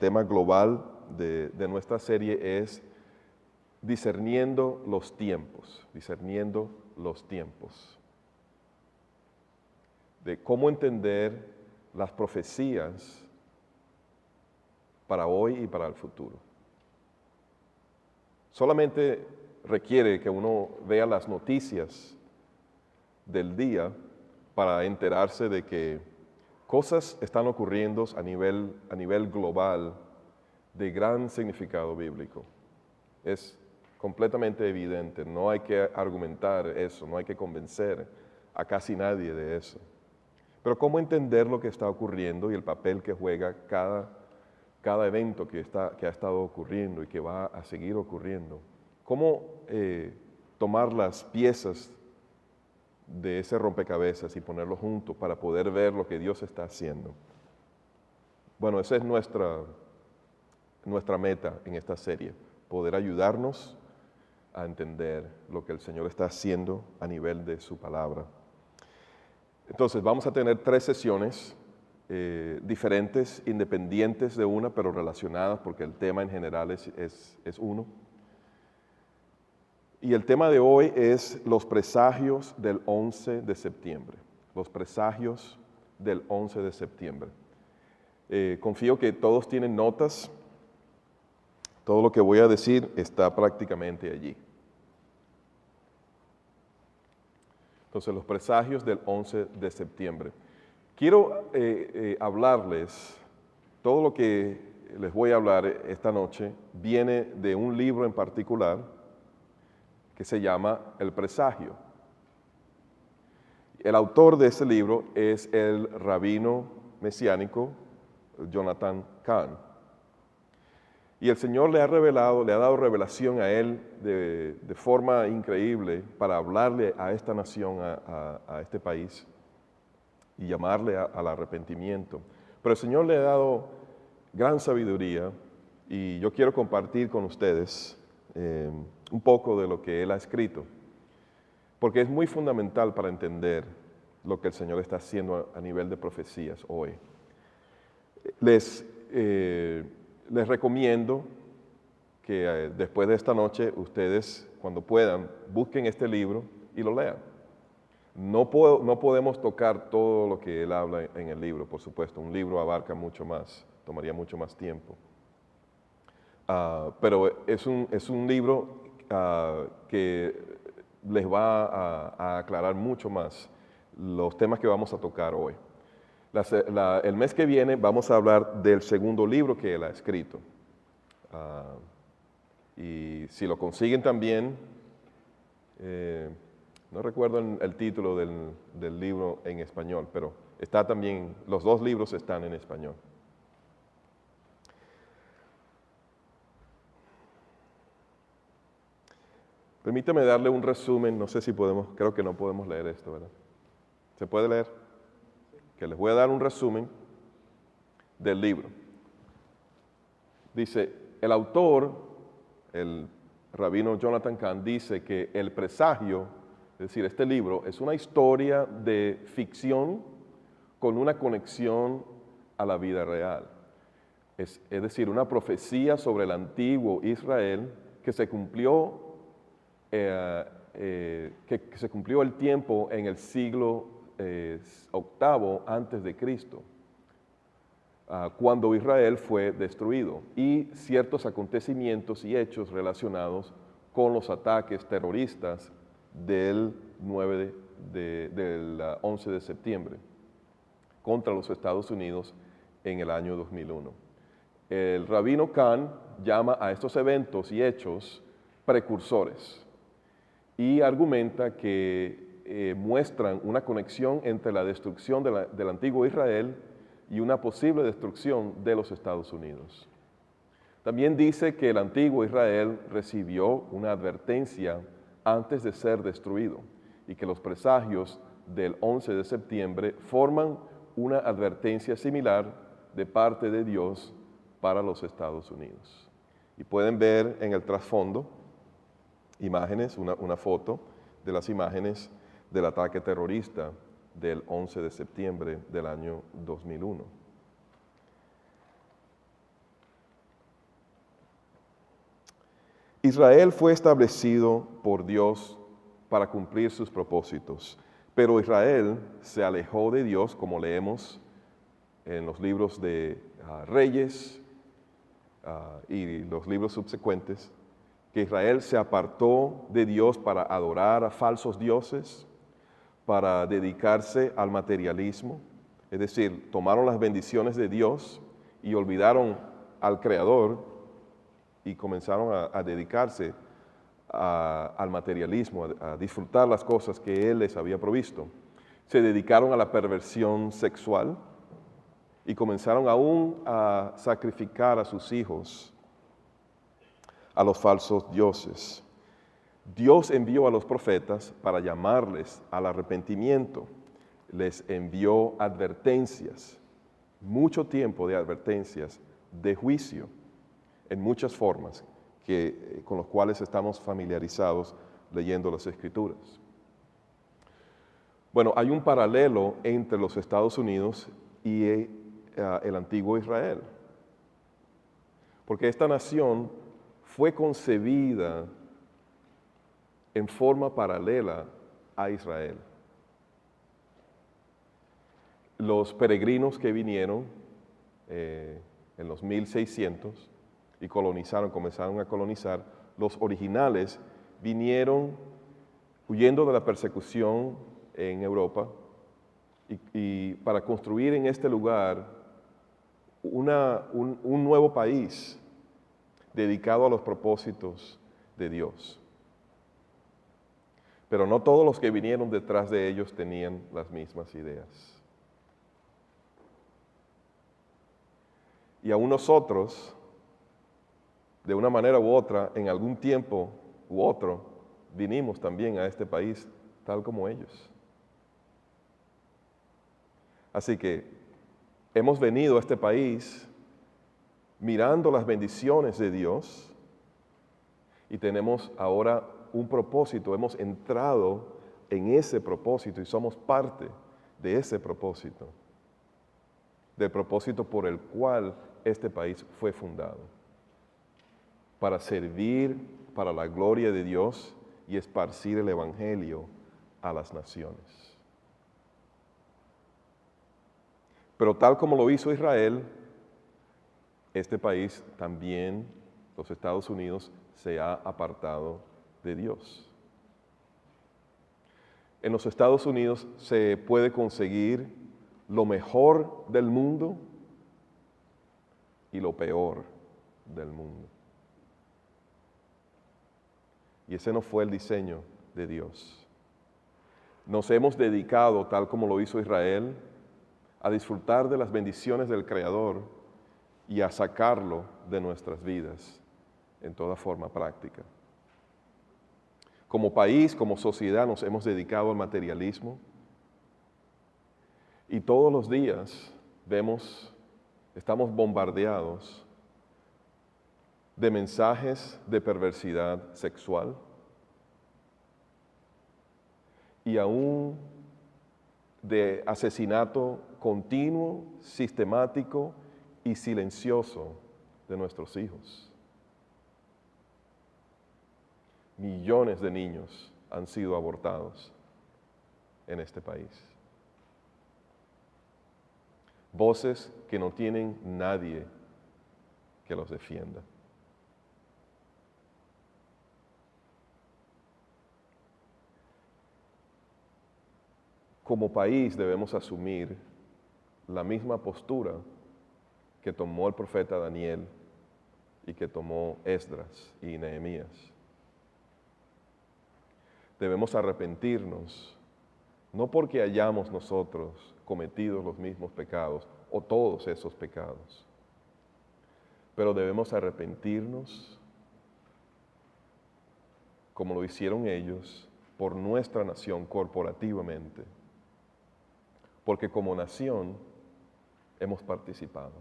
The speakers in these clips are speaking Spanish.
tema global de nuestra serie es discerniendo los tiempos, de cómo entender las profecías para hoy y para el futuro. Solamente requiere que uno vea las noticias del día para enterarse de que cosas están ocurriendo a nivel global de gran significado bíblico. Es completamente evidente, no hay que argumentar eso, no hay que convencer a casi nadie de eso. Pero cómo entender lo que está ocurriendo y el papel que juega cada evento que ha estado ocurriendo y que va a seguir ocurriendo. Cómo tomar las piezas de ese rompecabezas y ponerlo juntos para poder ver lo que Dios está haciendo. Bueno, esa es nuestra meta en esta serie, poder ayudarnos a entender lo que el Señor está haciendo a nivel de su palabra. Entonces, vamos a tener 3 sesiones diferentes, independientes de una, pero relacionadas, porque el tema en general es uno. Y el tema de hoy es los presagios del 11 de septiembre. Los presagios del 11 de septiembre. Confío que todos tienen notas. Todo lo que voy a decir está prácticamente allí. Entonces, los presagios del 11 de septiembre. Quiero hablarles, todo lo que les voy a hablar esta noche viene de un libro en particular que se llama El Presagio. El autor de ese libro es el rabino mesiánico Jonathan Cahn. Y el Señor le ha dado revelación a él de forma increíble para hablarle a esta nación, a este país, y llamarle al arrepentimiento. Pero el Señor le ha dado gran sabiduría y yo quiero compartir con ustedes un poco de lo que Él ha escrito, porque es muy fundamental para entender lo que el Señor está haciendo a nivel de profecías hoy. Les recomiendo que después de esta noche ustedes, cuando puedan, busquen este libro y lo lean. No podemos tocar todo lo que él habla en el libro, por supuesto. Un libro abarca mucho más, tomaría mucho más tiempo. Pero es un libro que les va a aclarar mucho más los temas que vamos a tocar hoy. El mes que viene vamos a hablar del segundo libro que él ha escrito. Y si lo consiguen también, no recuerdo el título del libro en español, pero está también, los 2 libros están en español. Permítame darle un resumen, no sé si podemos, creo que no podemos leer esto, ¿verdad? ¿Se puede leer? Que les voy a dar un resumen del libro. Dice, el autor, el rabino Jonathan Cahn, dice que el presagio, es decir, este libro, es una historia de ficción con una conexión a la vida real. Es decir, una profecía sobre el antiguo Israel que se cumplió el tiempo en el siglo VIII antes de Cristo, cuando Israel fue destruido, y ciertos acontecimientos y hechos relacionados con los ataques terroristas del 11 de septiembre contra los Estados Unidos en el año 2001. El rabino Cahn llama a estos eventos y hechos precursores y argumenta que muestran una conexión entre la destrucción del antiguo Israel y una posible destrucción de los Estados Unidos. También dice que el antiguo Israel recibió una advertencia antes de ser destruido y que los presagios del 11 de septiembre forman una advertencia similar de parte de Dios para los Estados Unidos. Y pueden ver en el trasfondo imágenes, una foto de las imágenes del ataque terrorista del 11 de septiembre del año 2001. Israel fue establecido por Dios para cumplir sus propósitos, pero Israel se alejó de Dios, como leemos en los libros de Reyes y los libros subsecuentes, que Israel se apartó de Dios para adorar a falsos dioses, para dedicarse al materialismo, es decir, tomaron las bendiciones de Dios y olvidaron al Creador y comenzaron a dedicarse al materialismo, a disfrutar las cosas que Él les había provisto. Se dedicaron a la perversión sexual y comenzaron aún a sacrificar a sus hijos a los falsos dioses. Dios envió a los profetas para llamarles al arrepentimiento. Les envió advertencias, mucho tiempo de advertencias, de juicio, en muchas formas, con los cuales estamos familiarizados leyendo las Escrituras. Bueno, hay un paralelo entre los Estados Unidos y el antiguo Israel, porque esta nación fue concebida en forma paralela a Israel. Los peregrinos que vinieron en los 1600 y comenzaron a colonizar, los originales vinieron huyendo de la persecución en Europa y para construir en este lugar un nuevo país dedicado a los propósitos de Dios. Pero no todos los que vinieron detrás de ellos tenían las mismas ideas. Y aún nosotros, de una manera u otra, en algún tiempo u otro, vinimos también a este país tal como ellos. Así que hemos venido a este país mirando las bendiciones de Dios y tenemos ahora un propósito, hemos entrado en ese propósito y somos parte de ese propósito, del propósito por el cual este país fue fundado, para servir para la gloria de Dios y esparcir el Evangelio a las naciones. Pero tal como lo hizo Israel, este país también, los Estados Unidos, se ha apartado de Dios. En los Estados Unidos se puede conseguir lo mejor del mundo y lo peor del mundo. Y ese no fue el diseño de Dios. Nos hemos dedicado, tal como lo hizo Israel, a disfrutar de las bendiciones del Creador y a sacarlo de nuestras vidas en toda forma práctica. Como país, como sociedad, nos hemos dedicado al materialismo y todos los días estamos bombardeados de mensajes de perversidad sexual y aún de asesinato continuo, sistemático y silencioso de nuestros hijos. Millones de niños han sido abortados en este país. Voces que no tienen nadie que los defienda. Como país debemos asumir la misma postura que tomó el profeta Daniel y que tomó Esdras y Nehemías. Debemos arrepentirnos, no porque hayamos nosotros cometido los mismos pecados o todos esos pecados, pero debemos arrepentirnos como lo hicieron ellos por nuestra nación corporativamente, porque como nación hemos participado.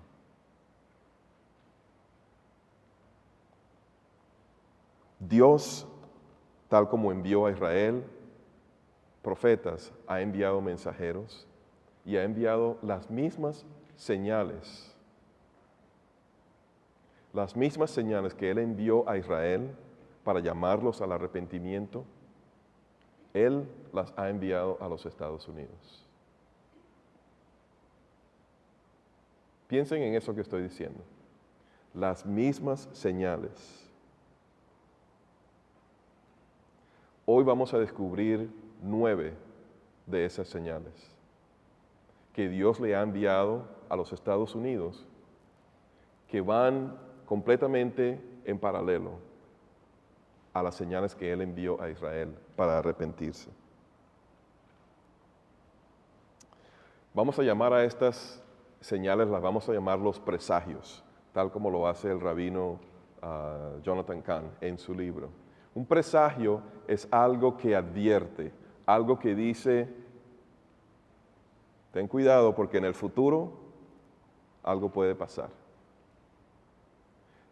Dios, tal como envió a Israel profetas, ha enviado mensajeros y ha enviado las mismas señales que Él envió a Israel, para llamarlos al arrepentimiento, Él las ha enviado a los Estados Unidos. Piensen en eso que estoy diciendo. Las mismas señales. Hoy vamos a descubrir 9 de esas señales que Dios le ha enviado a los Estados Unidos, que van completamente en paralelo a las señales que Él envió a Israel para arrepentirse. Vamos a llamar a estas señales, las vamos a llamar los presagios, tal como lo hace el rabino Jonathan Cahn en su libro. Un presagio es algo que advierte, algo que dice, ten cuidado porque en el futuro algo puede pasar.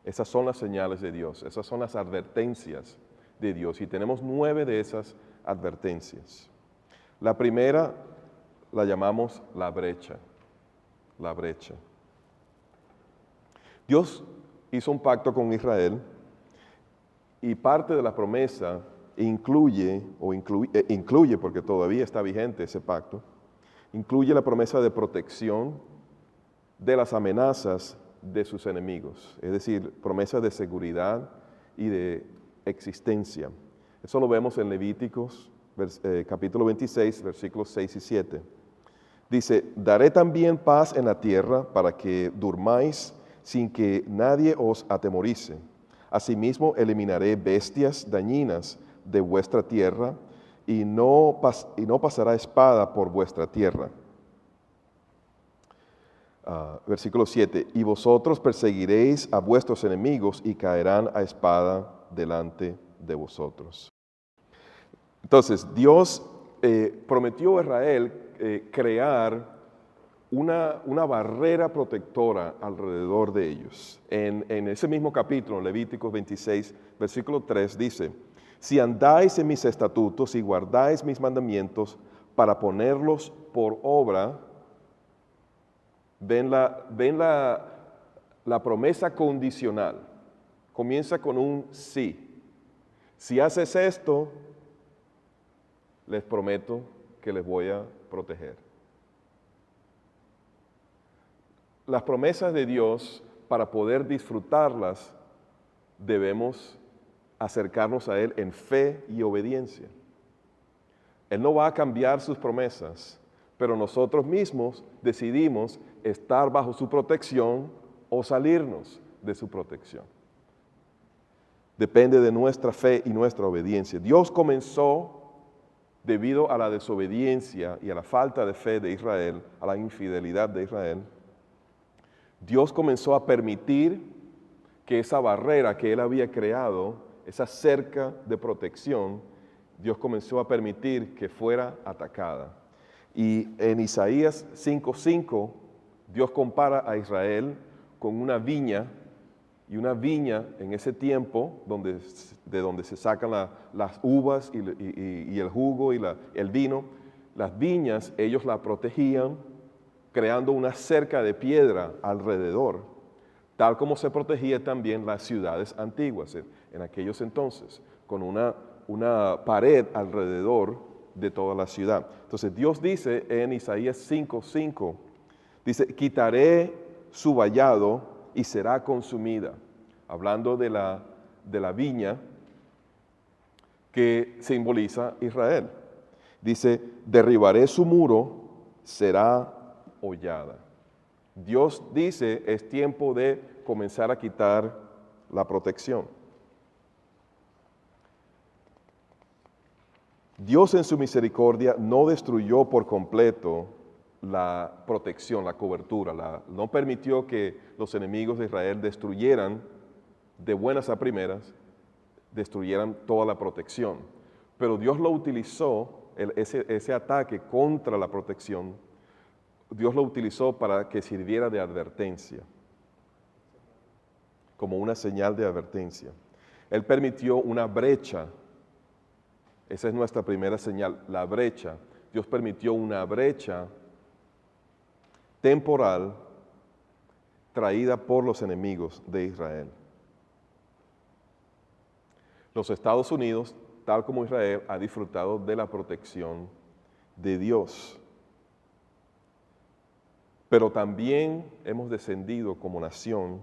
Esas son las señales de Dios, esas son las advertencias de Dios y tenemos 9 de esas advertencias. La primera la llamamos la brecha, la brecha. Dios hizo un pacto con Israel y parte de la promesa incluye porque todavía está vigente ese pacto, incluye la promesa de protección de las amenazas de sus enemigos, es decir, promesa de seguridad y de existencia. Eso lo vemos en Levíticos, capítulo 26, versículos 6 y 7. Dice, daré también paz en la tierra para que durmáis sin que nadie os atemorice. Asimismo, eliminaré bestias dañinas de vuestra tierra y no pasará espada por vuestra tierra. Versículo 7, y vosotros perseguiréis a vuestros enemigos y caerán a espada delante de vosotros. Entonces, Dios prometió a Israel crear una barrera protectora alrededor de ellos. En ese mismo capítulo, Levíticos 26, versículo 3, dice, si andáis en mis estatutos y guardáis mis mandamientos para ponerlos por obra, ven la promesa condicional. Comienza con un sí. Si haces esto, les prometo que les voy a proteger. Las promesas de Dios, para poder disfrutarlas, debemos acercarnos a Él en fe y obediencia. Él no va a cambiar sus promesas, pero nosotros mismos decidimos estar bajo su protección o salirnos de su protección. Depende de nuestra fe y nuestra obediencia. Dios comenzó, debido a la desobediencia y a la falta de fe de Israel, a la infidelidad de Israel, Dios comenzó a permitir que esa barrera que Él había creado, esa cerca de protección, Dios comenzó a permitir que fuera atacada. Y en Isaías 5:5, Dios compara a Israel con una viña, y una viña en ese tiempo, de donde se sacan las uvas y el jugo y el vino, las viñas ellos la protegían creando una cerca de piedra alrededor, tal como se protegía también las ciudades antiguas en aquellos entonces, con una pared alrededor de toda la ciudad. Entonces Dios dice en Isaías 5:5, dice, quitaré su vallado y será consumida, hablando de la viña que simboliza Israel. Dice, derribaré su muro, será hollada. Dios dice, es tiempo de comenzar a quitar la protección. Dios en su misericordia no destruyó por completo la protección, la cobertura, no permitió que los enemigos de Israel destruyeran de buenas a primeras, destruyeran toda la protección. Pero Dios lo utilizó, ese ataque contra la protección, Dios lo utilizó para que sirviera de advertencia, como una señal de advertencia. Él permitió una brecha, esa es nuestra primera señal, la brecha. Dios permitió una brecha temporal traída por los enemigos de Israel. Los Estados Unidos, tal como Israel, ha disfrutado de la protección de Dios. Pero también hemos descendido como nación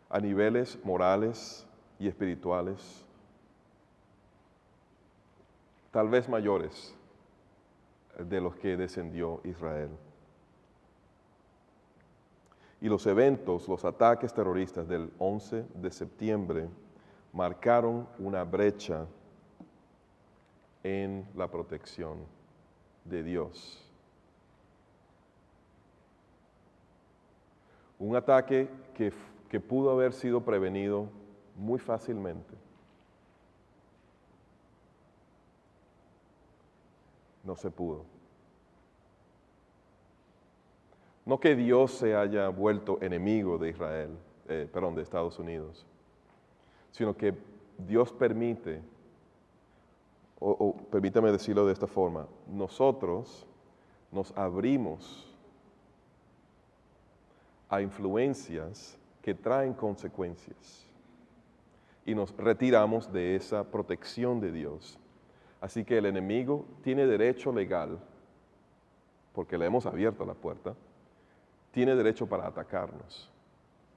a niveles morales y espirituales, tal vez mayores de los que descendió Israel. Y los eventos, los ataques terroristas del 11 de septiembre marcaron una brecha en la protección de Dios. Un ataque que pudo haber sido prevenido muy fácilmente. No se pudo. No que Dios se haya vuelto enemigo de de Estados Unidos, sino que Dios permite, o permítame decirlo de esta forma, nosotros nos abrimos a influencias que traen consecuencias y nos retiramos de esa protección de Dios. Así que el enemigo tiene derecho legal, porque le hemos abierto la puerta, tiene derecho para atacarnos.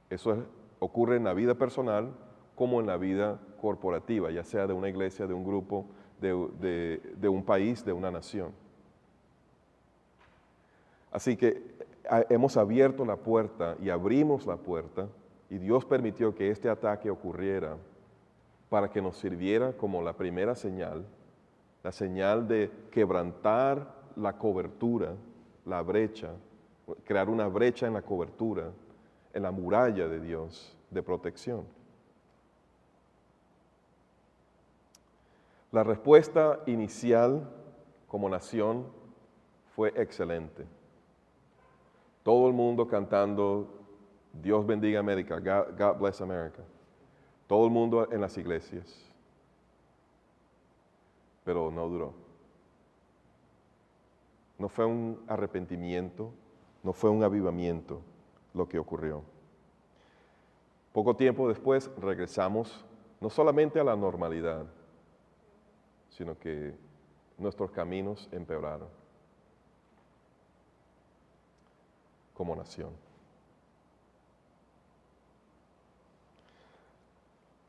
Eso ocurre en la vida personal como en la vida corporativa, ya sea de una iglesia, de un grupo, de un país, de una nación. Así que hemos abierto la puerta y abrimos la puerta y Dios permitió que este ataque ocurriera para que nos sirviera como la primera señal, la señal de quebrantar la cobertura, la brecha, crear una brecha en la cobertura, en la muralla de Dios de protección. La respuesta inicial como nación fue excelente. Todo el mundo cantando Dios bendiga América, God bless America. Todo el mundo en las iglesias. Pero no duró. No fue un arrepentimiento, no fue un avivamiento lo que ocurrió. Poco tiempo después regresamos no solamente a la normalidad, sino que nuestros caminos empeoraron como nación.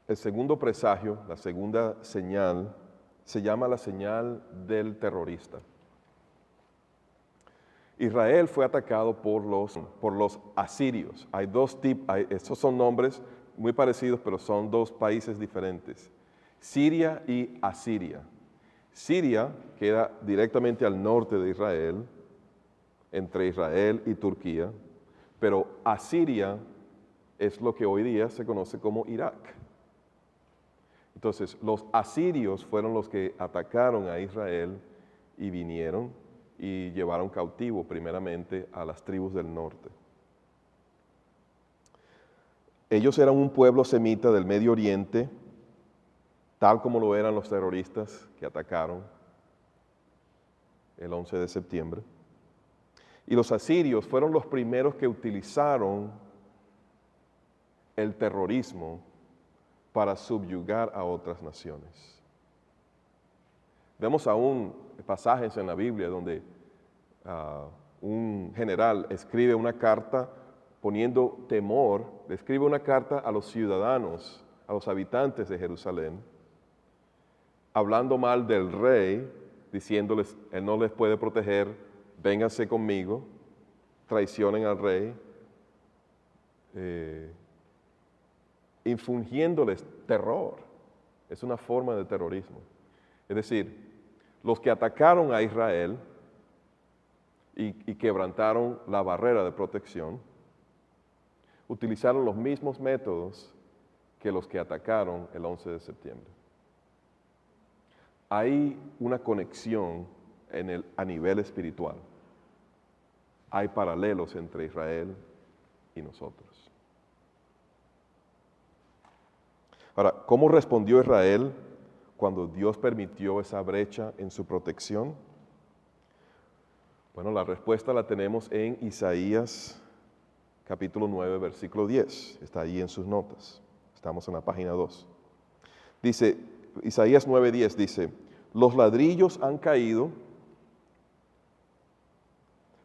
El segundo presagio, la segunda señal, se llama la señal del terrorista. Israel fue atacado por los asirios. Hay dos tipos, estos son nombres muy parecidos, pero son dos países diferentes. Siria y Asiria. Siria queda directamente al norte de Israel, entre Israel y Turquía, pero Asiria es lo que hoy día se conoce como Irak. Entonces, los asirios fueron los que atacaron a Israel y vinieron y llevaron cautivo primeramente a las tribus del norte. Ellos eran un pueblo semita del Medio Oriente, tal como lo eran los terroristas que atacaron el 11 de septiembre. Y los asirios fueron los primeros que utilizaron el terrorismo para subyugar a otras naciones. Vemos aún pasajes en la Biblia donde un general escribe una carta poniendo temor, le escribe una carta a los ciudadanos, a los habitantes de Jerusalén, hablando mal del rey, diciéndoles, él no les puede proteger, vénganse conmigo, traicionen al rey, infundiéndoles terror. Es una forma de terrorismo. Es decir, los que atacaron a Israel y quebrantaron la barrera de protección, utilizaron los mismos métodos que los que atacaron el 11 de septiembre. Hay una conexión a nivel espiritual. Hay paralelos entre Israel y nosotros. Ahora, ¿cómo respondió Israel cuando Dios permitió esa brecha en su protección? Bueno, la respuesta la tenemos en Isaías capítulo 9, versículo 10. Está ahí en sus notas. Estamos en la página 2. Dice, Isaías 9:10 dice, los ladrillos han caído,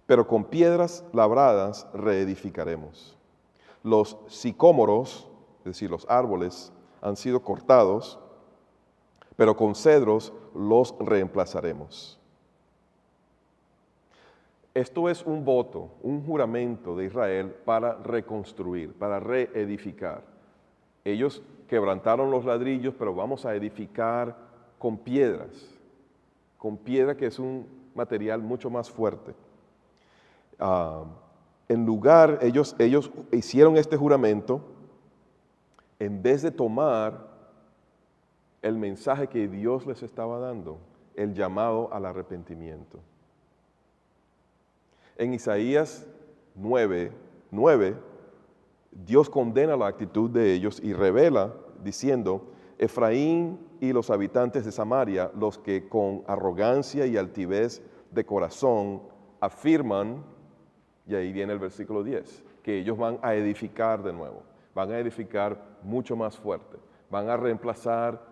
pero con piedras labradas reedificaremos. Los sicómoros, es decir, los árboles, han sido cortados, pero con cedros los reemplazaremos. Esto es un voto, un juramento de Israel para reconstruir, para reedificar. Ellos quebrantaron los ladrillos, pero vamos a edificar con piedra que es un material mucho más fuerte. En lugar, ellos hicieron este juramento en vez de tomar el mensaje que Dios les estaba dando, el llamado al arrepentimiento. En Isaías 9:9, Dios condena la actitud de ellos y revela diciendo, Efraín y los habitantes de Samaria, los que con arrogancia y altivez de corazón afirman, y ahí viene el versículo 10, que ellos van a edificar de nuevo, van a edificar mucho más fuerte, van a reemplazar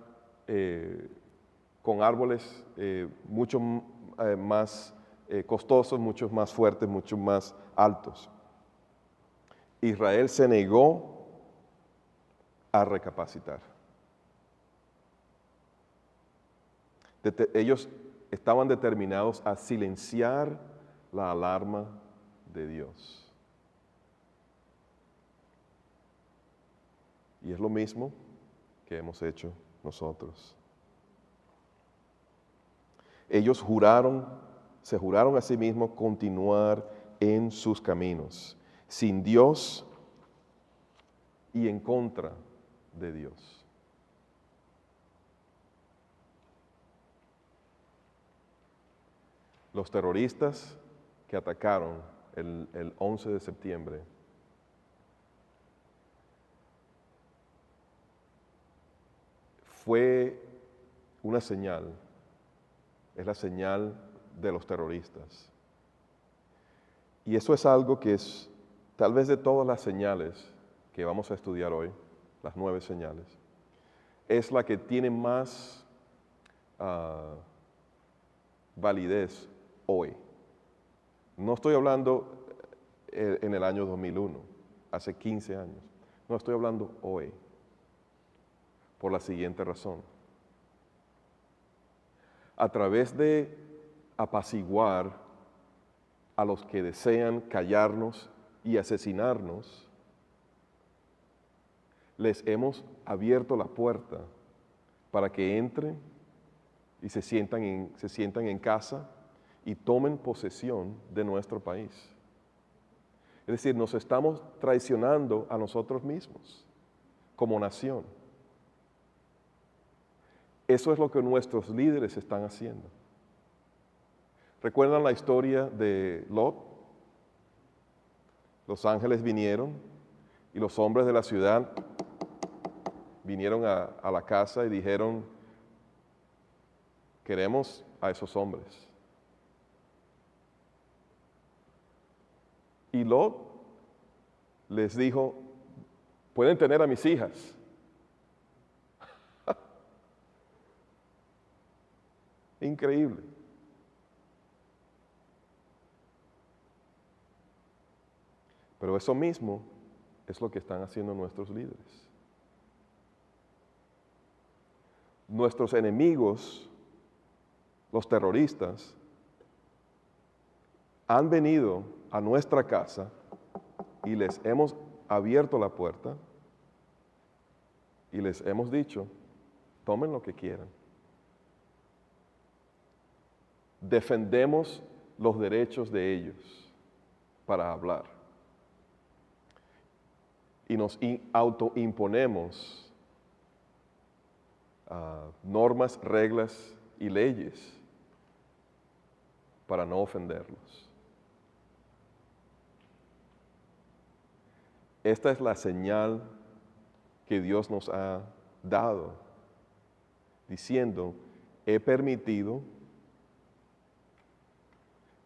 con árboles mucho más costosos, mucho más fuertes, mucho más altos. Israel se negó a recapacitar. Ellos estaban determinados a silenciar la alarma de Dios. Y es lo mismo que hemos hecho nosotros. Ellos se juraron a sí mismos continuar en sus caminos, sin Dios y en contra de Dios. Los terroristas que atacaron el 11 de septiembre fue una señal, es la señal de los terroristas. Y eso es algo que es, tal vez de todas las señales que vamos a estudiar hoy, las 9 señales, es la que tiene más validez hoy. No estoy hablando en el año 2001, hace 15 años. No, estoy hablando hoy, por la siguiente razón. A través de apaciguar a los que desean callarnos y asesinarnos, les hemos abierto la puerta para que entren y se sientan en casa y tomen posesión de nuestro país. Es decir, nos estamos traicionando a nosotros mismos como nación. Eso es lo que nuestros líderes están haciendo. ¿Recuerdan la historia de Lot? Los ángeles vinieron y los hombres de la ciudad vinieron a la casa y dijeron, queremos a esos hombres. Y Lot les dijo, pueden tener a mis hijas. Increíble. Pero eso mismo es lo que están haciendo nuestros líderes. Nuestros enemigos, los terroristas, han venido a nuestra casa y les hemos abierto la puerta y les hemos dicho, tomen lo que quieran. Defendemos los derechos de ellos para hablar. Y nos autoimponemos normas, reglas y leyes para no ofenderlos. Esta es la señal que Dios nos ha dado, diciendo, he permitido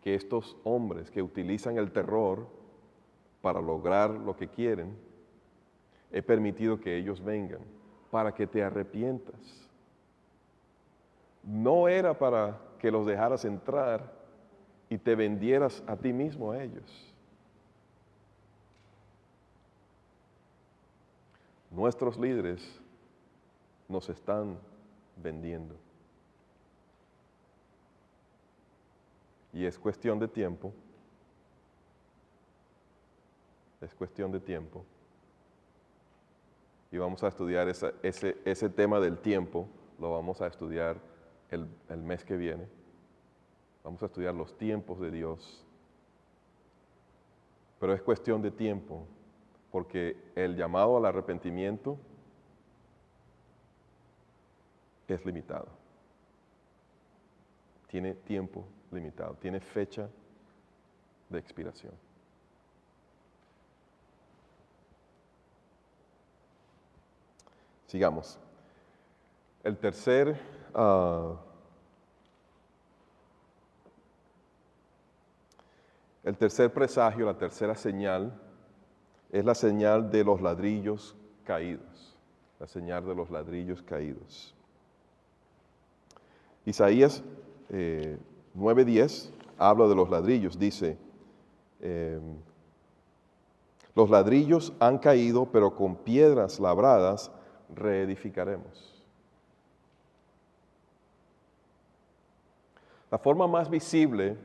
que estos hombres que utilizan el terror para lograr lo que quieren, he permitido que ellos vengan para que te arrepientas. No era para que los dejaras entrar y te vendieras a ti mismo a ellos. Nuestros líderes nos están vendiendo. Y es cuestión de tiempo. Es cuestión de tiempo. Y vamos a estudiar ese tema del tiempo, lo vamos a estudiar el mes que viene. Vamos a estudiar los tiempos de Dios. Pero es cuestión de tiempo, porque el llamado al arrepentimiento es limitado. Tiene tiempo limitado, tiene fecha de expiración. Sigamos. El tercer presagio, la tercera señal, es la señal de los ladrillos caídos. La señal de los ladrillos caídos. Isaías 9:10 habla de los ladrillos. Dice, los ladrillos han caído, pero con piedras labradas reedificaremos. La forma más visible,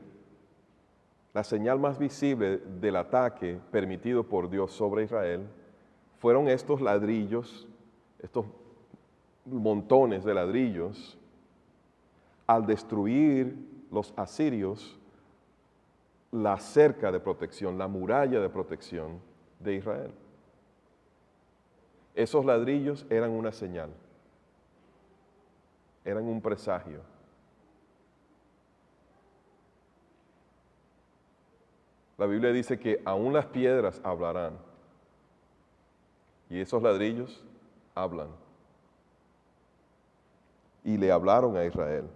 la señal más visible del ataque permitido por Dios sobre Israel fueron estos ladrillos, estos montones de ladrillos, al destruir los asirios la cerca de protección, la muralla de protección de Israel. Esos ladrillos eran una señal, eran un presagio. La Biblia dice que aún las piedras hablarán, y esos ladrillos hablan. Y le hablaron a Israel.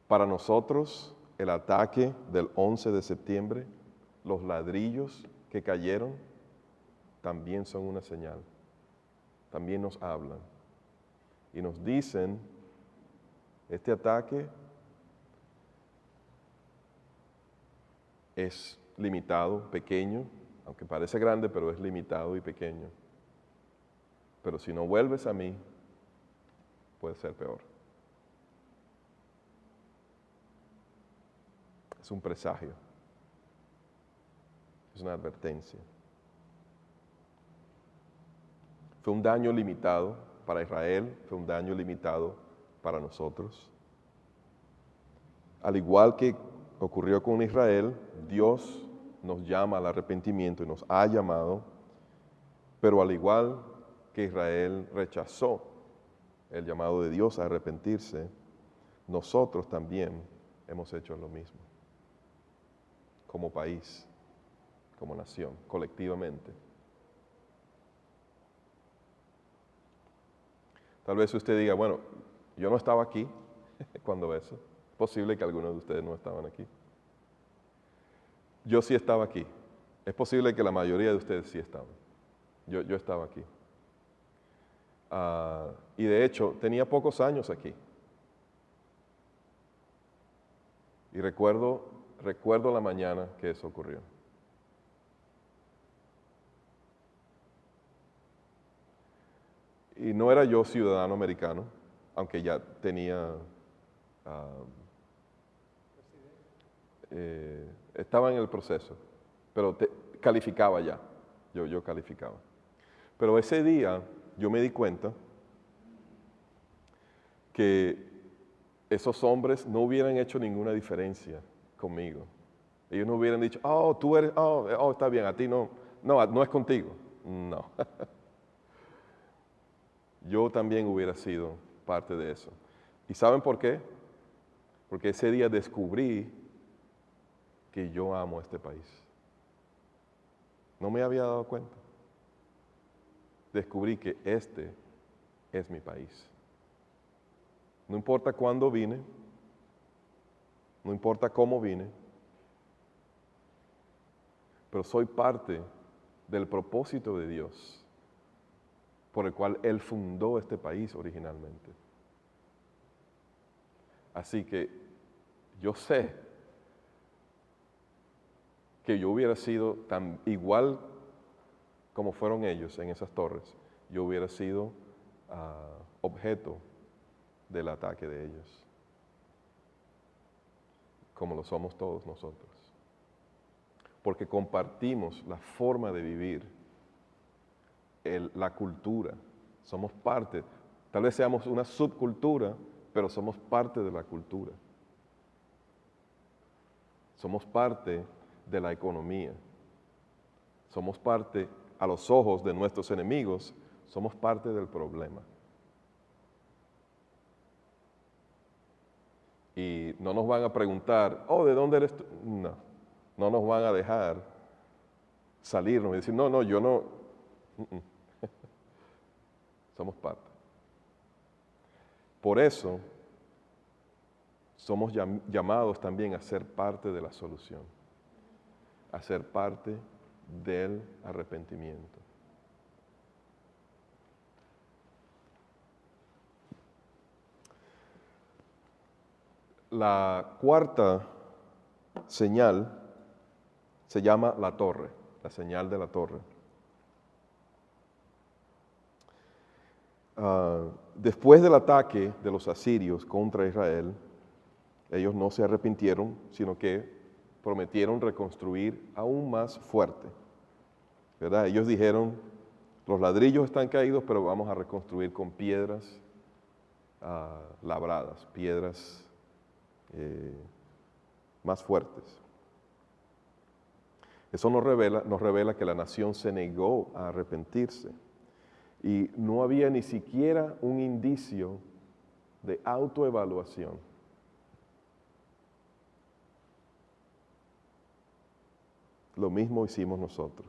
Para nosotros, el ataque del 11 de septiembre, los ladrillos que cayeron, también son una señal. También nos hablan. Y nos dicen, este ataque es limitado, pequeño, aunque parece grande, pero es limitado y pequeño. Pero si no vuelves a mí, puede ser peor. Es un presagio. Es una advertencia. Fue un daño limitado para Israel, fue un daño limitado para nosotros. Al igual que ocurrió con Israel, Dios nos llama al arrepentimiento y nos ha llamado, pero al igual que Israel rechazó el llamado de Dios a arrepentirse, nosotros también hemos hecho lo mismo, como país, como nación, colectivamente. Tal vez usted diga, bueno, yo no estaba aquí cuando eso. Es posible que algunos de ustedes no estaban aquí. Yo sí estaba aquí. Es posible que la mayoría de ustedes sí estaban. Yo estaba aquí. Y de hecho, tenía pocos años aquí. Y recuerdo la mañana que eso ocurrió. Y no era yo ciudadano americano, aunque ya tenía, estaba en el proceso, pero calificaba ya, yo calificaba. Pero ese día yo me di cuenta que esos hombres no hubieran hecho ninguna diferencia conmigo. Ellos no hubieran dicho, oh, tú eres, oh, está bien, a ti no es contigo. No. Yo también hubiera sido parte de eso. ¿Y saben por qué? Porque ese día descubrí que yo amo este país. No me había dado cuenta. Descubrí que este es mi país. No importa cuándo vine, no importa cómo vine, pero soy parte del propósito de Dios por el cual Él fundó este país originalmente. Así que yo sé que yo hubiera sido tan igual como fueron ellos en esas torres, yo hubiera sido objeto del ataque de ellos, como lo somos todos nosotros. Porque compartimos la forma de vivir, la cultura, somos parte, tal vez seamos una subcultura, pero somos parte de la cultura. Somos parte de la economía. Somos parte, a los ojos de nuestros enemigos, somos parte del problema. Y no nos van a preguntar, oh, ¿de dónde eres tú? No, no nos van a dejar salirnos y decir, no, yo no. Somos parte. Por eso, somos llamados también a ser parte de la solución, a ser parte del arrepentimiento. La cuarta señal se llama la torre, la señal de la torre. Después del ataque de los asirios contra Israel, ellos no se arrepintieron, sino que prometieron reconstruir aún más fuerte, ¿verdad? Ellos dijeron, los ladrillos están caídos, pero vamos a reconstruir con piedras labradas, piedras más fuertes. Eso nos revela que la nación se negó a arrepentirse y no había ni siquiera un indicio de autoevaluación. Lo mismo hicimos nosotros.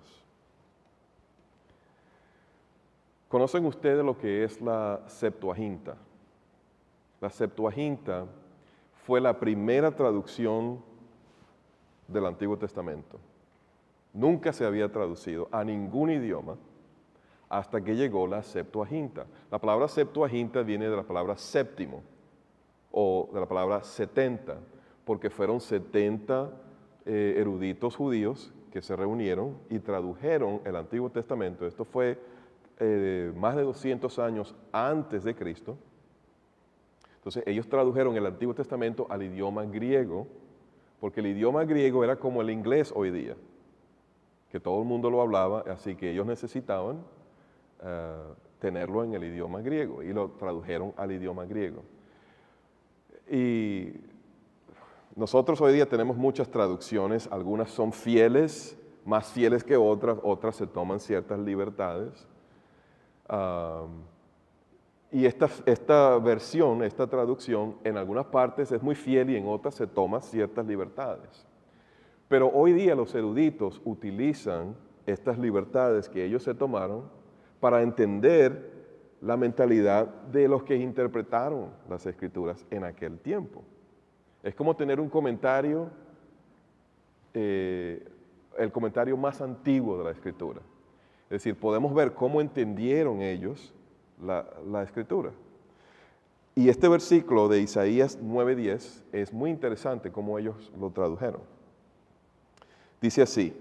¿Conocen ustedes lo que es la Septuaginta? La Septuaginta fue la primera traducción del Antiguo Testamento. Nunca se había traducido a ningún idioma hasta que llegó la Septuaginta. La palabra Septuaginta viene de la palabra séptimo o de la palabra 70, porque fueron 70 eruditos judíos que se reunieron y tradujeron el Antiguo Testamento. Esto fue más de 200 años antes de Cristo. Entonces ellos tradujeron el Antiguo Testamento al idioma griego, porque el idioma griego era como el inglés hoy día, que todo el mundo lo hablaba, así que ellos necesitaban tenerlo en el idioma griego y lo tradujeron al idioma griego. Y nosotros hoy día tenemos muchas traducciones, algunas son fieles, más fieles que otras, otras se toman ciertas libertades. Y esta versión, esta traducción, en algunas partes es muy fiel y en otras se toman ciertas libertades. Pero hoy día los eruditos utilizan estas libertades que ellos se tomaron para entender la mentalidad de los que interpretaron las Escrituras en aquel tiempo. Es como tener un comentario, el comentario más antiguo de la Escritura. Es decir, podemos ver cómo entendieron ellos la Escritura. Y este versículo de Isaías 9:10 es muy interesante cómo ellos lo tradujeron. Dice así,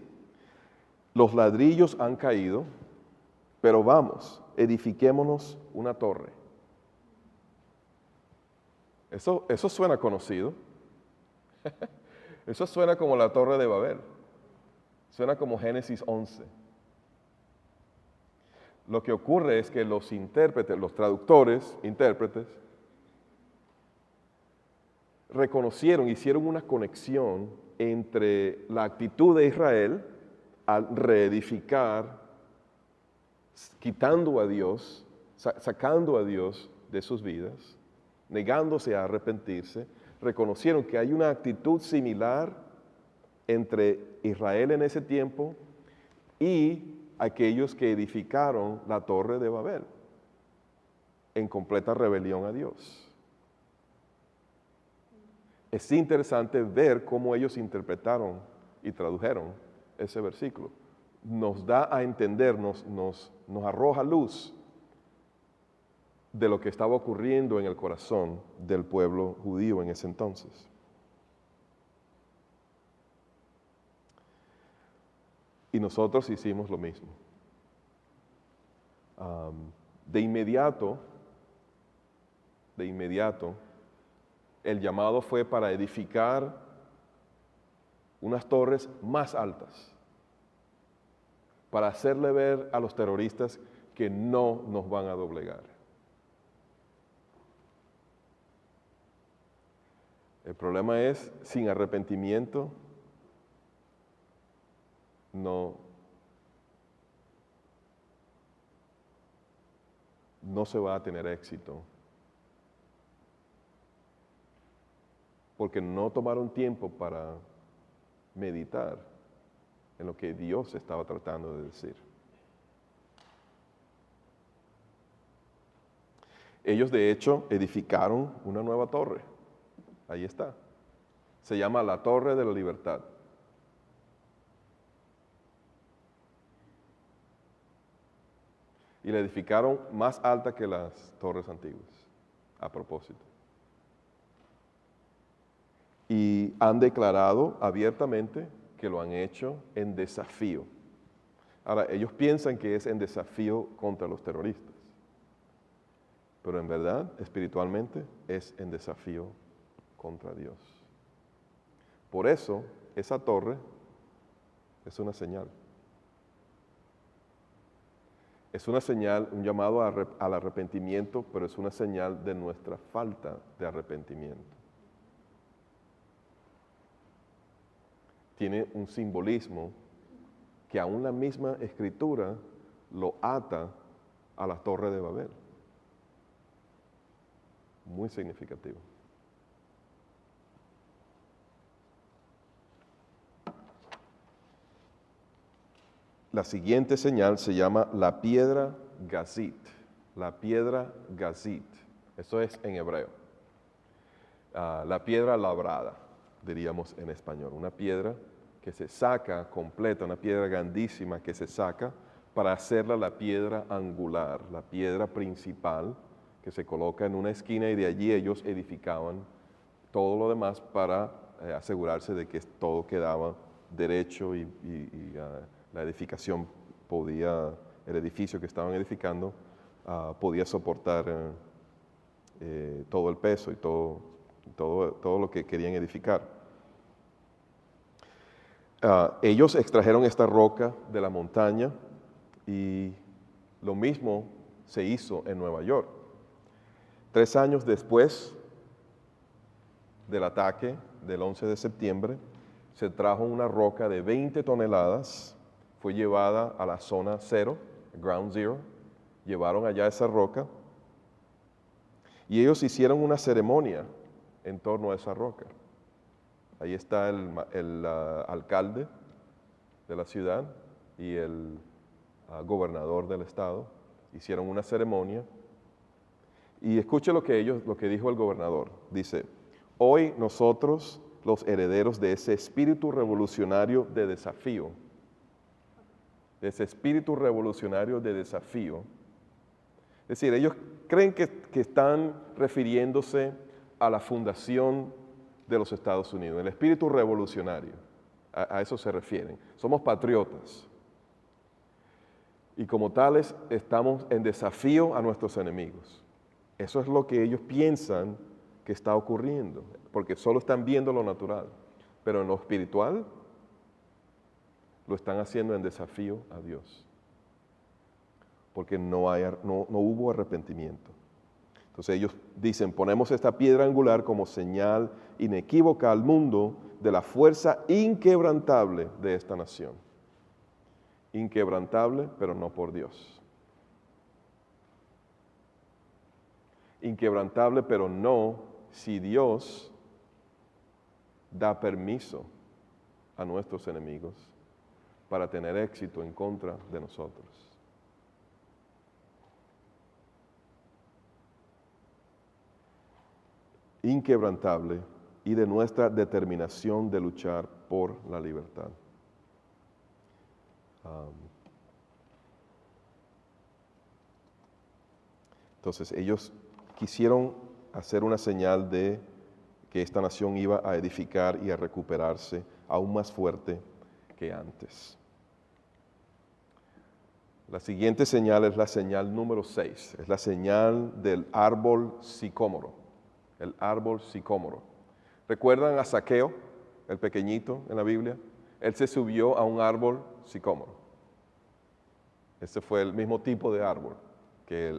los ladrillos han caído, pero vamos, edifiquémonos una torre. Eso suena conocido. Eso suena como la Torre de Babel. Suena como Génesis 11. Lo que ocurre es que los intérpretes, los traductores, intérpretes, reconocieron, hicieron una conexión entre la actitud de Israel al reedificar, quitando a Dios, sacando a Dios de sus vidas, negándose a arrepentirse, reconocieron que hay una actitud similar entre Israel en ese tiempo y aquellos que edificaron la Torre de Babel en completa rebelión a Dios. Es interesante ver cómo ellos interpretaron y tradujeron ese versículo. Nos da a entender, nos arroja luz de lo que estaba ocurriendo en el corazón del pueblo judío en ese entonces. Y nosotros hicimos lo mismo. De inmediato, el llamado fue para edificar unas torres más altas, para hacerle ver a los terroristas que no nos van a doblegar. El problema es, sin arrepentimiento, no se va a tener éxito. Porque no tomaron tiempo para meditar en lo que Dios estaba tratando de decir. Ellos de hecho edificaron una nueva torre. Ahí está. Se llama la Torre de la Libertad. Y la edificaron más alta que las torres antiguas, a propósito. Y han declarado abiertamente que lo han hecho en desafío. Ahora, ellos piensan que es en desafío contra los terroristas, pero en verdad, espiritualmente, es en desafío contra Dios. Por eso, esa torre es una señal. Es una señal, un llamado al arrepentimiento, pero es una señal de nuestra falta de arrepentimiento. Tiene un simbolismo que aún la misma escritura lo ata a la Torre de Babel. Muy significativo. La siguiente señal se llama la piedra gazit. La piedra gazit. Eso es en hebreo. La piedra labrada, diríamos en español. Una piedra que se saca completa, una piedra grandísima que se saca para hacerla la piedra angular, la piedra principal que se coloca en una esquina y de allí ellos edificaban todo lo demás para asegurarse de que todo quedaba derecho y la edificación el edificio que estaban edificando podía soportar todo el peso y todo lo que querían edificar. Ellos extrajeron esta roca de la montaña y lo mismo se hizo en Nueva York. 3 años después del ataque del 11 de septiembre, se trajo una roca de 20 toneladas, fue llevada a la zona cero, ground zero, llevaron allá esa roca y ellos hicieron una ceremonia en torno a esa roca. Ahí está el alcalde de la ciudad y el gobernador del estado. Hicieron una ceremonia. Y escuche lo que dijo el gobernador. Dice, hoy nosotros, los herederos de ese espíritu revolucionario de desafío, es decir, ellos creen que están refiriéndose a la fundación de los Estados Unidos, el espíritu revolucionario, a eso se refieren. Somos patriotas y como tales estamos en desafío a nuestros enemigos. Eso es lo que ellos piensan que está ocurriendo, porque solo están viendo lo natural, pero en lo espiritual lo están haciendo en desafío a Dios, porque no hubo arrepentimiento. Entonces ellos dicen, ponemos esta piedra angular como señal inequívoca al mundo de la fuerza inquebrantable de esta nación. Inquebrantable, pero no por Dios. Inquebrantable, pero no si Dios da permiso a nuestros enemigos para tener éxito en contra de nosotros. Inquebrantable y de nuestra determinación de luchar por la libertad. Entonces ellos quisieron hacer una señal de que esta nación iba a edificar y a recuperarse aún más fuerte que antes. La siguiente señal es la señal número 6, es la señal del árbol sicómoro, el árbol sicómoro. ¿Recuerdan a Zaqueo, el pequeñito en la Biblia? Él se subió a un árbol sicómoro. Ese fue el mismo tipo de árbol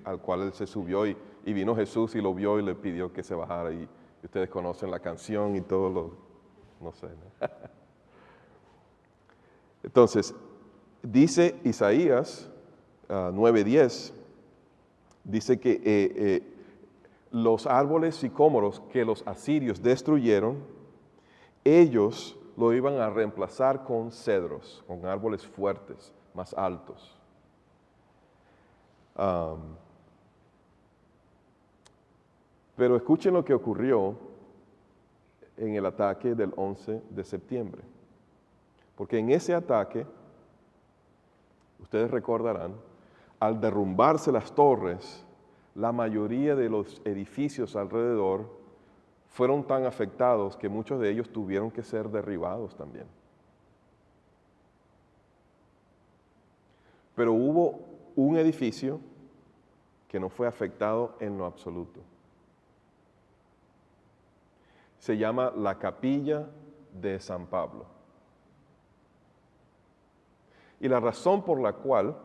al cual él se subió y vino Jesús y lo vio y le pidió que se bajara. Y ustedes conocen la canción y todo lo, no sé, ¿no? Entonces, dice Isaías 9:10, dice que los árboles sicómoros que los asirios destruyeron, ellos lo iban a reemplazar con cedros, con árboles fuertes, más altos. Pero escuchen lo que ocurrió en el ataque del 11 de septiembre. Porque en ese ataque, ustedes recordarán, al derrumbarse las torres, la mayoría de los edificios alrededor fueron tan afectados que muchos de ellos tuvieron que ser derribados también. Pero hubo un edificio que no fue afectado en lo absoluto. Se llama la Capilla de San Pablo. Y la razón por la cual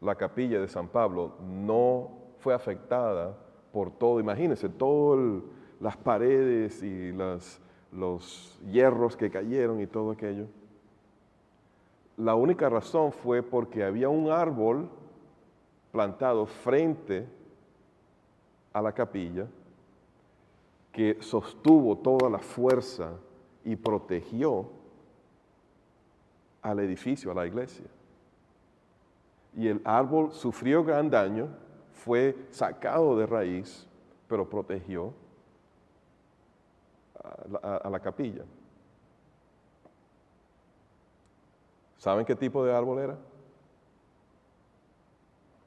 la Capilla de San Pablo no fue afectada por todo, imagínense, todas las paredes y los hierros que cayeron y todo aquello. La única razón fue porque había un árbol plantado frente a la capilla que sostuvo toda la fuerza y protegió al edificio, a la iglesia. Y el árbol sufrió gran daño, fue sacado de raíz, pero protegió a la capilla. ¿Saben qué tipo de árbol era?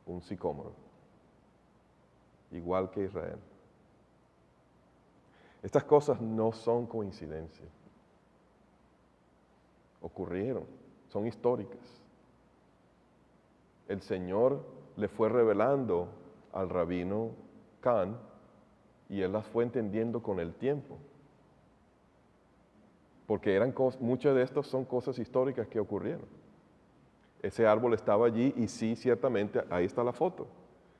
Un sicómoro, igual que Israel. Estas cosas no son coincidencias. Ocurrieron, son históricas. El Señor le fue revelando al rabino Khan y él las fue entendiendo con el tiempo. Porque muchas de estas son cosas históricas que ocurrieron. Ese árbol estaba allí y sí, ciertamente, ahí está la foto.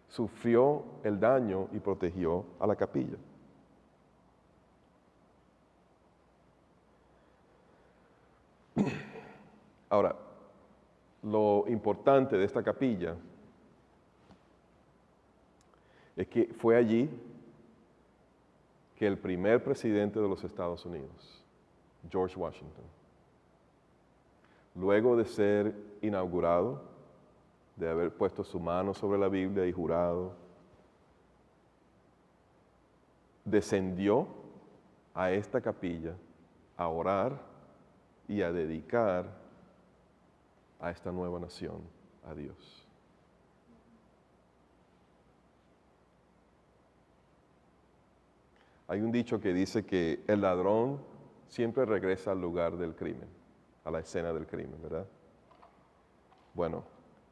Sufrió el daño y protegió a la capilla. Ahora, lo importante de esta capilla es que fue allí que el primer presidente de los Estados Unidos, George Washington, luego de ser inaugurado, de haber puesto su mano sobre la Biblia y jurado, descendió a esta capilla a orar y a dedicar a esta nueva nación a Dios. Hay un dicho que dice que el ladrón siempre regresa al lugar del crimen, a la escena del crimen, ¿verdad? Bueno,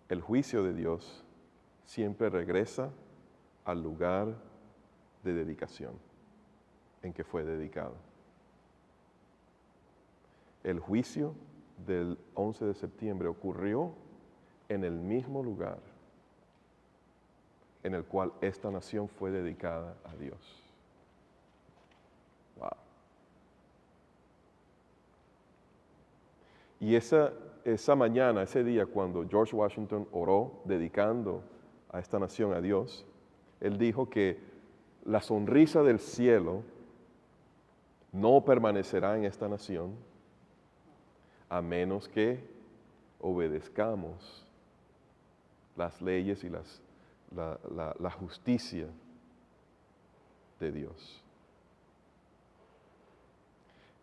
el juicio de Dios siempre regresa al lugar de dedicación en que fue dedicado. El juicio del 11 de septiembre ocurrió en el mismo lugar en el cual esta nación fue dedicada a Dios. Wow. Y esa mañana, ese día, cuando George Washington oró dedicando a esta nación a Dios, él dijo que la sonrisa del cielo no permanecerá en esta nación a menos que obedezcamos las leyes y la justicia de Dios.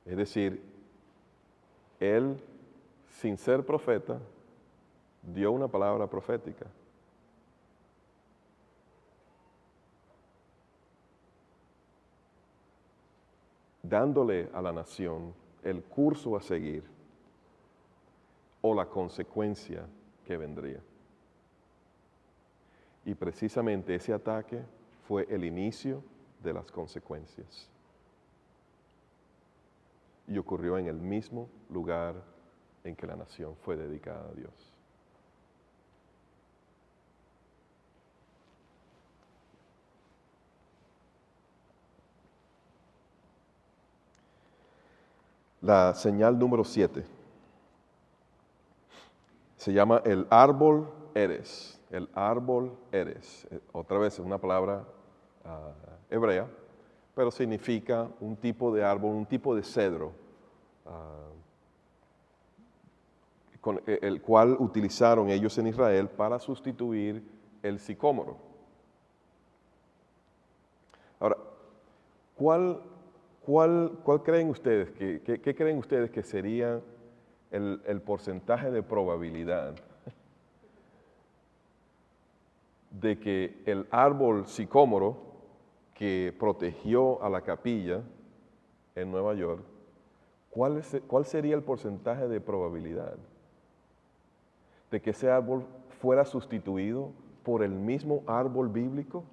Es decir, él, sin ser profeta, dio una palabra profética. dándole a la nación el curso a seguir o la consecuencia que vendría. Y precisamente ese ataque fue el inicio de las consecuencias. Y ocurrió en el mismo lugar en que la nación fue dedicada a Dios. La señal número 7 se llama el árbol eres. El árbol eres. Otra vez es una palabra hebrea, pero significa un tipo de árbol, un tipo de cedro, con el cual utilizaron ellos en Israel para sustituir el sicómoro. Ahora, ¿cuál creen ustedes, qué creen ustedes que sería el porcentaje de probabilidad de que el árbol sicómoro que protegió a la capilla en Nueva York, cuál sería el porcentaje de probabilidad de que ese árbol fuera sustituido por el mismo árbol bíblico?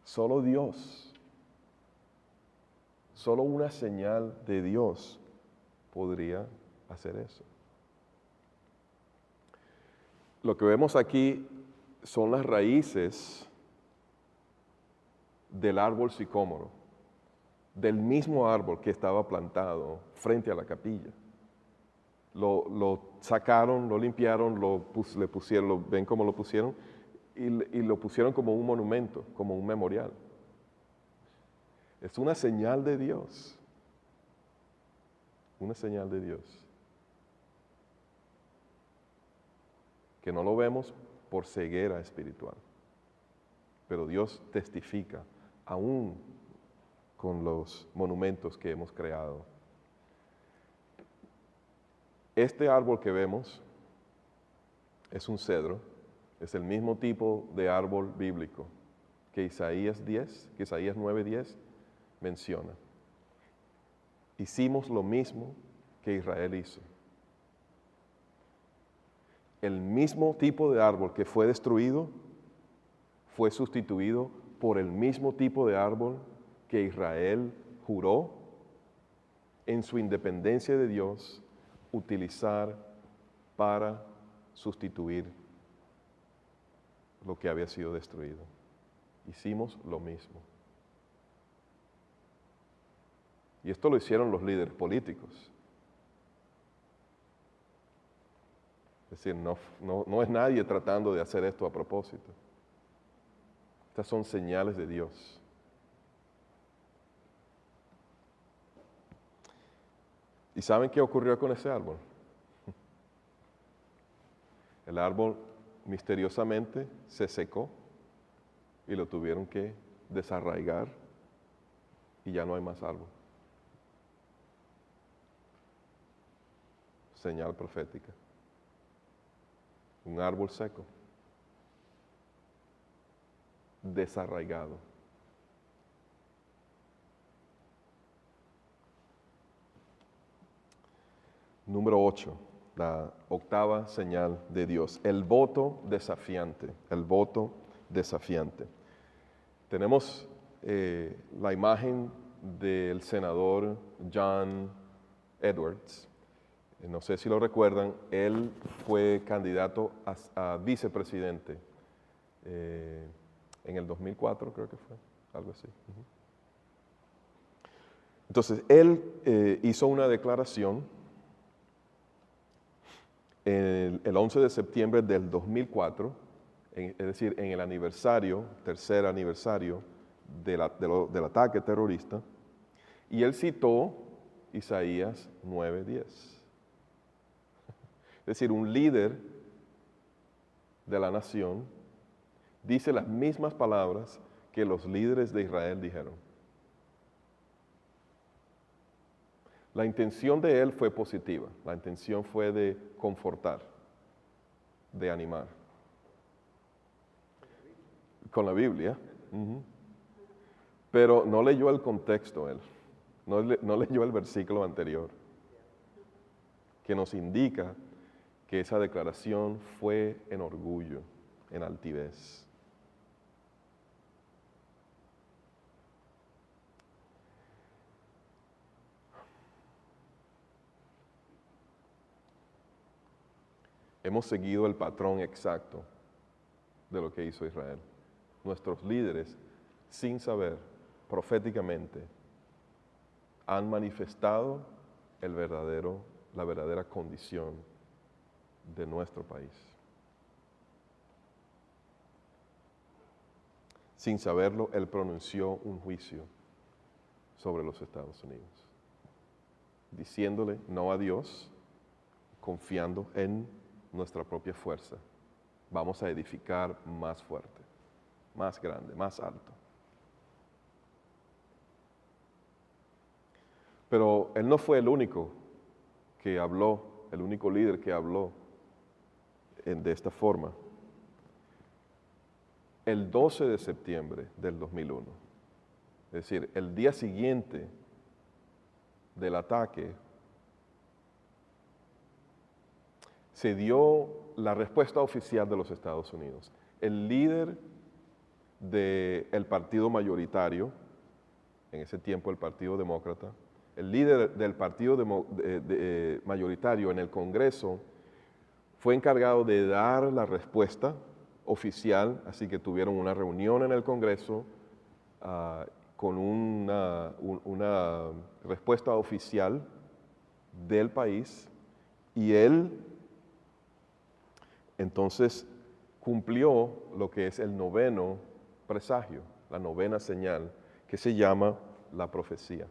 Solo Dios, solo una señal de Dios podría hacer eso. Lo que vemos aquí son las raíces del árbol sicómoro, del mismo árbol que estaba plantado frente a la capilla. Lo sacaron, lo limpiaron, le pusieron, ven cómo lo pusieron, y lo pusieron como un monumento, como un memorial. Es una señal de Dios. Una señal de Dios. Que no lo vemos por ceguera espiritual. Pero Dios testifica aún con los monumentos que hemos creado. Este árbol que vemos es un cedro, es el mismo tipo de árbol bíblico que Isaías 9:10 menciona. Hicimos lo mismo que Israel hizo. El mismo tipo de árbol que fue destruido fue sustituido por el mismo tipo de árbol que Israel juró en su independencia de Dios utilizar para sustituir lo que había sido destruido. Hicimos lo mismo. Y esto lo hicieron los líderes políticos. Es decir, no es nadie tratando de hacer esto a propósito. Estas son señales de Dios. ¿Y saben qué ocurrió con ese árbol? El árbol misteriosamente se secó y lo tuvieron que desarraigar y ya no hay más árbol. Señal profética. Un árbol seco, desarraigado. Número 8, la octava señal de Dios, el voto desafiante, el voto desafiante. Tenemos la imagen del senador John Edwards. No sé si lo recuerdan, él fue candidato a vicepresidente en el 2004, creo que fue, algo así. Entonces, él hizo una declaración el 11 de septiembre del 2004, es decir, en el aniversario, tercer aniversario del ataque terrorista, y él citó Isaías 9:10. Es decir, un líder de la nación dice las mismas palabras que los líderes de Israel dijeron. La intención de él fue positiva, la intención fue de confortar, de animar. Con la Biblia. Pero no leyó el contexto él, no leyó el versículo anterior, que nos indica que esa declaración fue en orgullo, en altivez. Hemos seguido el patrón exacto de lo que hizo Israel. Nuestros líderes, sin saber, proféticamente, han manifestado la verdadera condición de nuestro país. Sin saberlo, él pronunció un juicio sobre los Estados Unidos, diciéndole no a Dios, confiando en nuestra propia fuerza. Vamos a edificar más fuerte, más grande, más alto. Pero él no fue el único que habló, el único líder que habló de esta forma. El 12 de septiembre del 2001, es decir, el día siguiente del ataque, se dio la respuesta oficial de los Estados Unidos. El líder del partido mayoritario, en ese tiempo el Partido Demócrata, el líder del partido mayoritario en el Congreso fue encargado de dar la respuesta oficial, así que tuvieron una reunión en el Congreso con una respuesta oficial del país, y él entonces cumplió lo que es el noveno presagio, la novena señal, que se llama la profecía.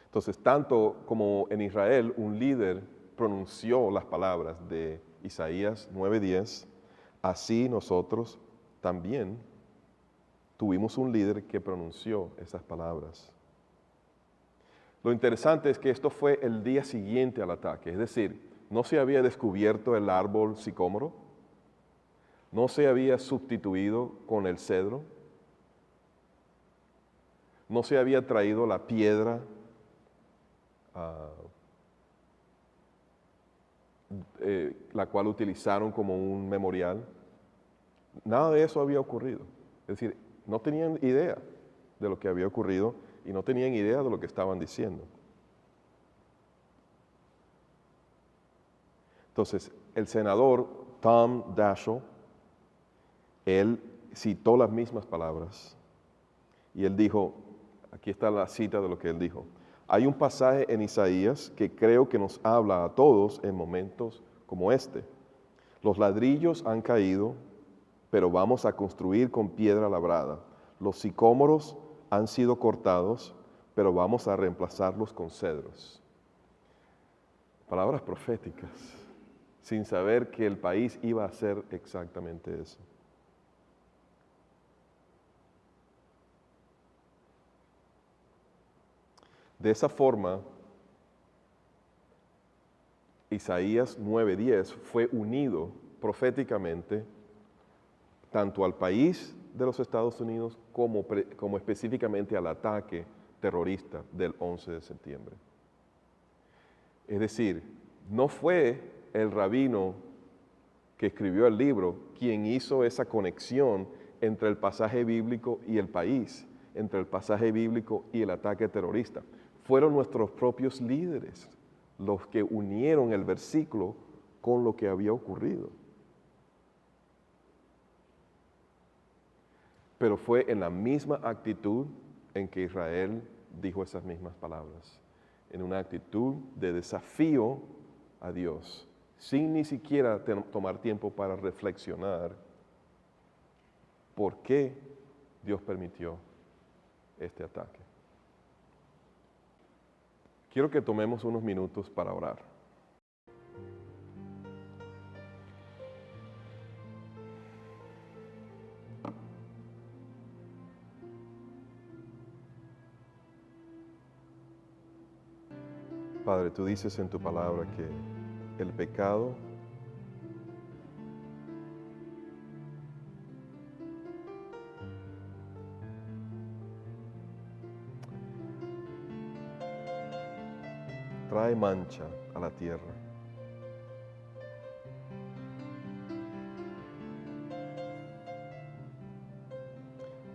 Entonces, tanto como en Israel un líder pronunció las palabras de Isaías 9:10, así nosotros también tuvimos un líder que pronunció esas palabras. Lo interesante es que esto fue el día siguiente al ataque, es decir, no se había descubierto el árbol sicómoro, no se había sustituido con el cedro, no se había traído la piedra la cual utilizaron como un memorial. Nada de eso había ocurrido. Es decir, no tenían idea de lo que había ocurrido y no tenían idea de lo que estaban diciendo. Entonces, el senador Tom Daschle, él citó las mismas palabras y él dijo, aquí está la cita de lo que él dijo: hay un pasaje en Isaías que creo que nos habla a todos en momentos como este. Los ladrillos han caído, pero vamos a construir con piedra labrada. Los sicómoros han sido cortados, pero vamos a reemplazarlos con cedros. Palabras proféticas, sin saber que el país iba a hacer exactamente eso. De esa forma, Isaías 9:10 fue unido proféticamente tanto al país de los Estados Unidos como específicamente al ataque terrorista del 11 de septiembre. Es decir, no fue el rabino que escribió el libro quien hizo esa conexión entre el pasaje bíblico y el país, entre el pasaje bíblico y el ataque terrorista. Fueron nuestros propios líderes los que unieron el versículo con lo que había ocurrido. Pero fue en la misma actitud en que Israel dijo esas mismas palabras, en una actitud de desafío a Dios, sin ni siquiera tomar tiempo para reflexionar por qué Dios permitió este ataque. Quiero que tomemos unos minutos para orar. Padre, tú dices en tu palabra que el pecado trae mancha a la tierra.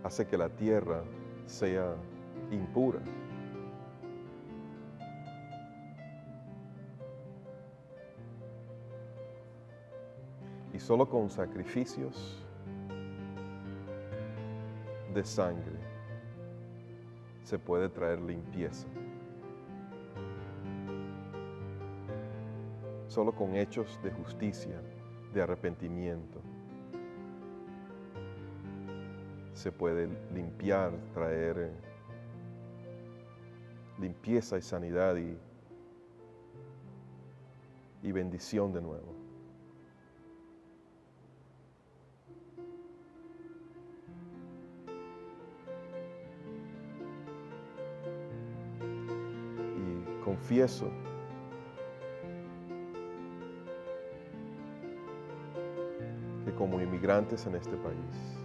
Hace que la tierra sea impura. Y solo con sacrificios de sangre se puede traer limpieza. Solo con hechos de justicia, de arrepentimiento, se puede limpiar, traer limpieza y sanidad y bendición de nuevo. Y confieso que como inmigrantes en este país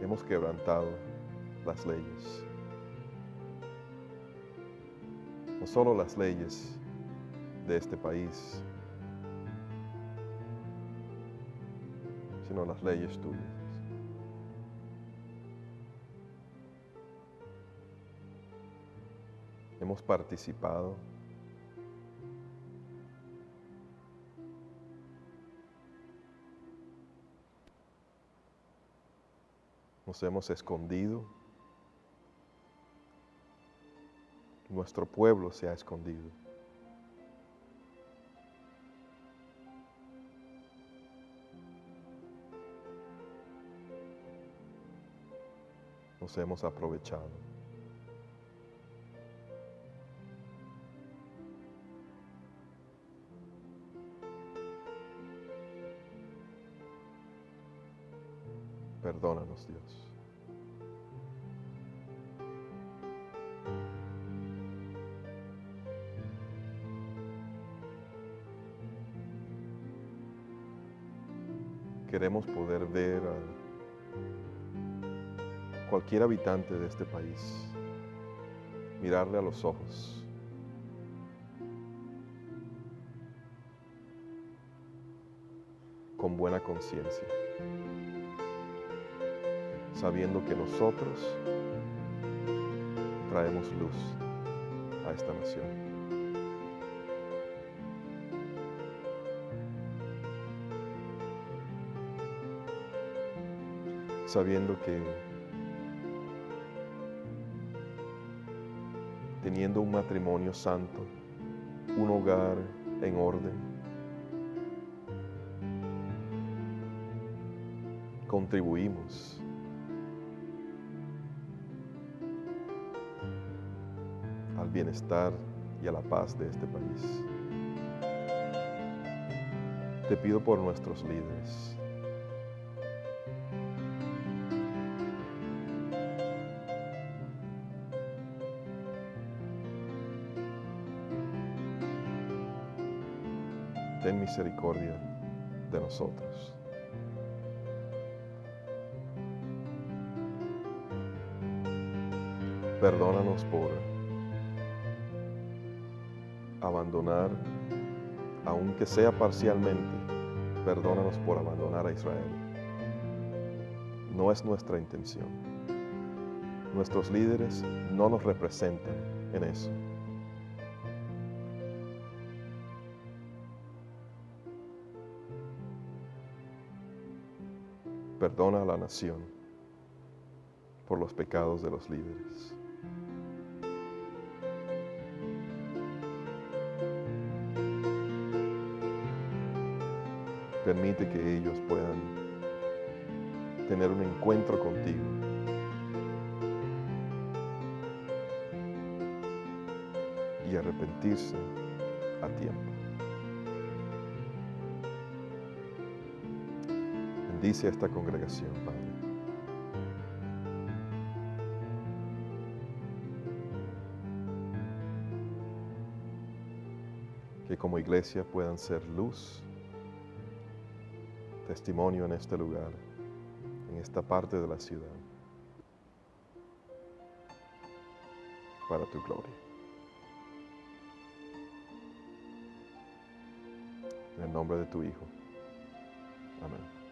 hemos quebrantado las leyes. No solo las leyes de este país, sino las leyes tuyas. Hemos participado nos hemos escondido, nuestro pueblo se ha escondido. Nos hemos aprovechado. Perdónanos, Dios. Queremos poder ver a cualquier habitante de este país, mirarle a los ojos, con buena conciencia, sabiendo que nosotros traemos luz a esta nación. Sabiendo que teniendo un matrimonio santo, un hogar en orden, contribuimos al bienestar y a la paz de este país. Te pido por nuestros líderes. Ten misericordia de nosotros. Perdónanos por abandonar, aunque sea parcialmente, perdónanos por abandonar a Israel. No es nuestra intención. Nuestros líderes no nos representan en eso. Perdona a la nación por los pecados de los líderes. Permite que ellos puedan tener un encuentro contigo. Y arrepentirse a tiempo. Bendice a esta congregación, Padre. Que como iglesia puedan ser luz, testimonio en este lugar, en esta parte de la ciudad. para tu gloria. En el nombre de tu Hijo. Amén.